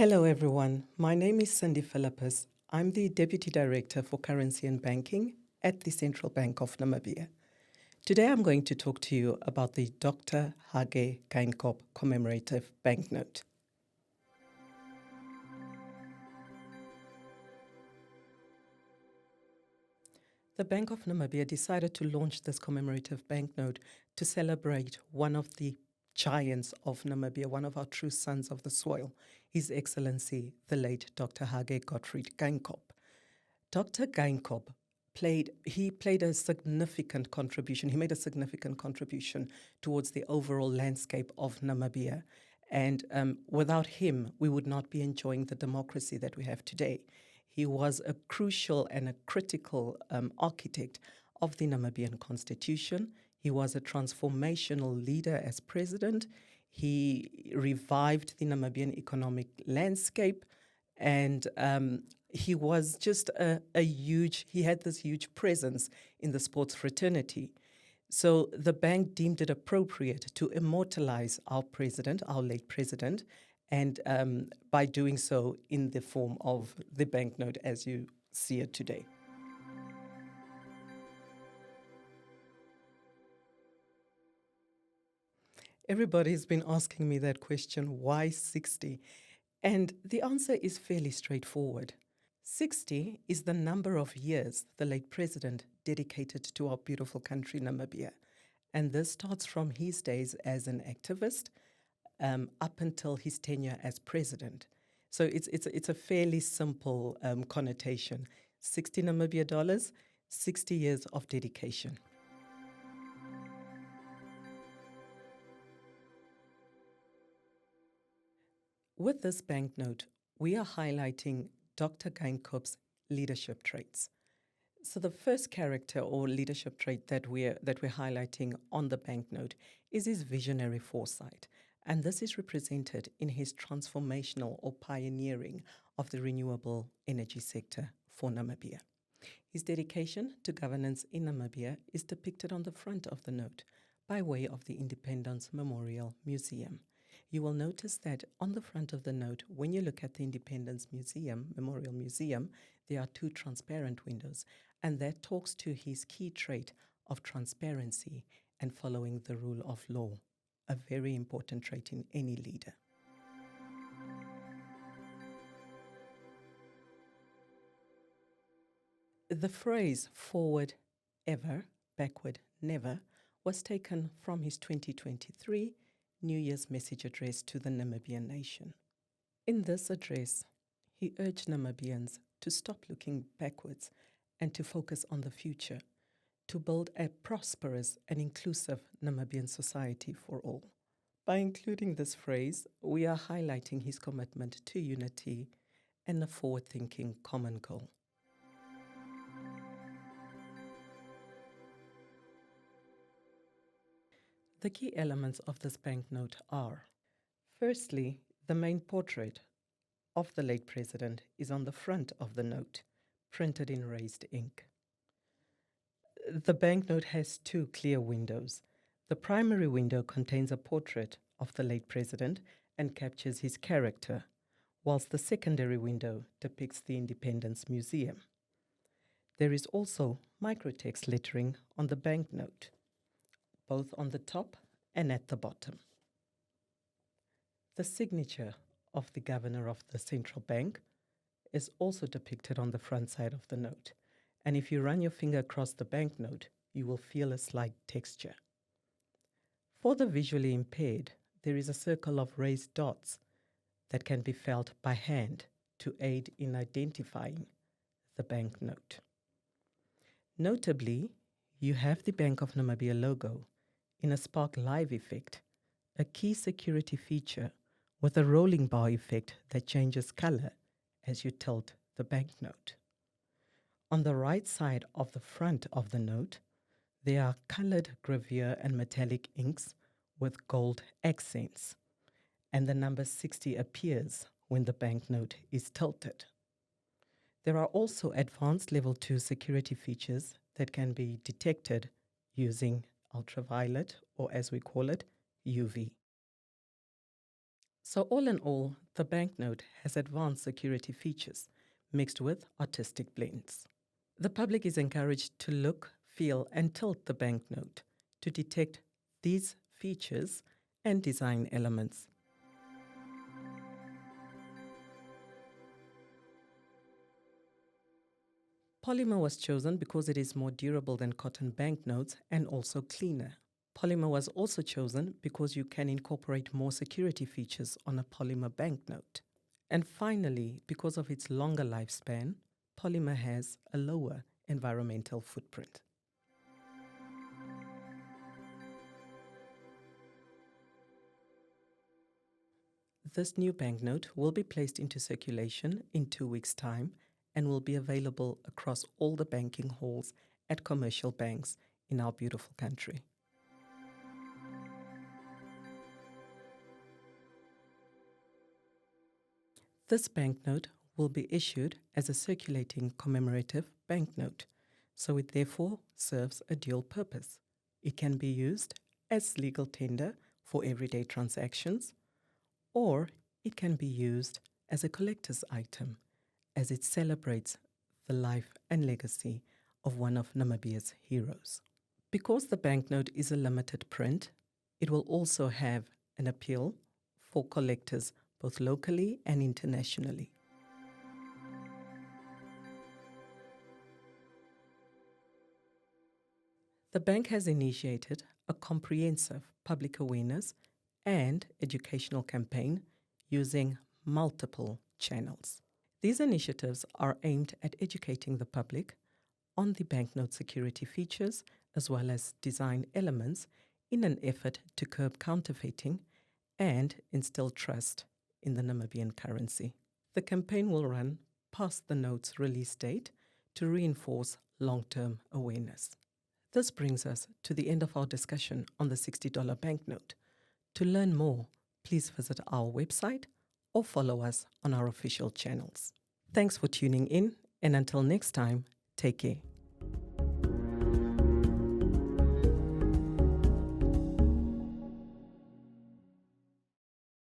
Hello, everyone. My name is Cindy Philippus. I'm the Deputy Director for Currency and Banking at the Central Bank of Namibia. Today, I'm going to talk to you about the Dr. Hage Geingob Commemorative Banknote. The Bank of Namibia decided to launch this commemorative banknote to celebrate one of the giants of Namibia, one of our true sons of the soil, His Excellency, the late Dr. Hage Gottfried Geingob. Dr. Geingob played a significant contribution. He made a significant contribution towards the overall landscape of Namibia. And without him, we would not be enjoying the democracy that we have today. He was a crucial and a critical architect of the Namibian constitution. He was a transformational leader as president. He revived the Namibian economic landscape, and he was just he had this huge presence in the sports fraternity. So the bank deemed it appropriate to immortalize our president, our late president, and by doing so in the form of the banknote as you see it today. Everybody's been asking me that question, why 60? And the answer is fairly straightforward. 60 is the number of years the late president dedicated to our beautiful country, Namibia. And this starts from his days as an activist up until his tenure as president. So it's a fairly simple connotation. 60 Namibia dollars, 60 years of dedication. With this banknote, we are highlighting Dr. Geingob's leadership traits. So the first character or leadership trait that we're highlighting on the banknote is his visionary foresight. And this is represented in his transformational or pioneering of the renewable energy sector for Namibia. His dedication to governance in Namibia is depicted on the front of the note by way of the Independence Memorial Museum. You will notice that on the front of the note, when you look at the Independence Memorial Museum, there are two transparent windows, and that talks to his key trait of transparency and following the rule of law, a very important trait in any leader. The phrase forward ever, backward never was taken from his 2023 New Year's message address to the Namibian nation. In this address, he urged Namibians to stop looking backwards and to focus on the future, to build a prosperous and inclusive Namibian society for all. By including this phrase, we are highlighting his commitment to unity and a forward-thinking common goal. The key elements of this banknote are, firstly, the main portrait of the late president is on the front of the note, printed in raised ink. The banknote has two clear windows. The primary window contains a portrait of the late president and captures his character, whilst the secondary window depicts the Independence Museum. There is also microtext lettering on the banknote, both on the top and at the bottom. The signature of the governor of the central bank is also depicted on the front side of the note. And if you run your finger across the banknote, you will feel a slight texture. For the visually impaired, there is a circle of raised dots that can be felt by hand to aid in identifying the banknote. Notably, you have the Bank of Namibia logo in a spark live effect, a key security feature with a rolling bar effect that changes color as you tilt the banknote. On the right side of the front of the note, there are colored gravure and metallic inks with gold accents, and the number 60 appears when the banknote is tilted. There are also advanced level 2 security features that can be detected using ultraviolet, or as we call it, UV. So all in all, the banknote has advanced security features mixed with artistic blends. The public is encouraged to look, feel, and tilt the banknote to detect these features and design elements. Polymer was chosen because it is more durable than cotton banknotes and also cleaner. Polymer was also chosen because you can incorporate more security features on a polymer banknote. And finally, because of its longer lifespan, polymer has a lower environmental footprint. This new banknote will be placed into circulation in 2 weeks' time and will be available across all the banking halls at commercial banks in our beautiful country. This banknote will be issued as a circulating commemorative banknote, so it therefore serves a dual purpose. It can be used as legal tender for everyday transactions, or it can be used as a collector's item as it celebrates the life and legacy of one of Namibia's heroes. Because the banknote is a limited print, it will also have an appeal for collectors both locally and internationally. The bank has initiated a comprehensive public awareness and educational campaign using multiple channels. These initiatives are aimed at educating the public on the banknote security features as well as design elements in an effort to curb counterfeiting and instill trust in the Namibian currency. The campaign will run past the note's release date to reinforce long-term awareness. This brings us to the end of our discussion on the $60 banknote. To learn more, please visit our website or follow us on our official channels. Thanks for tuning in, and until next time, take care.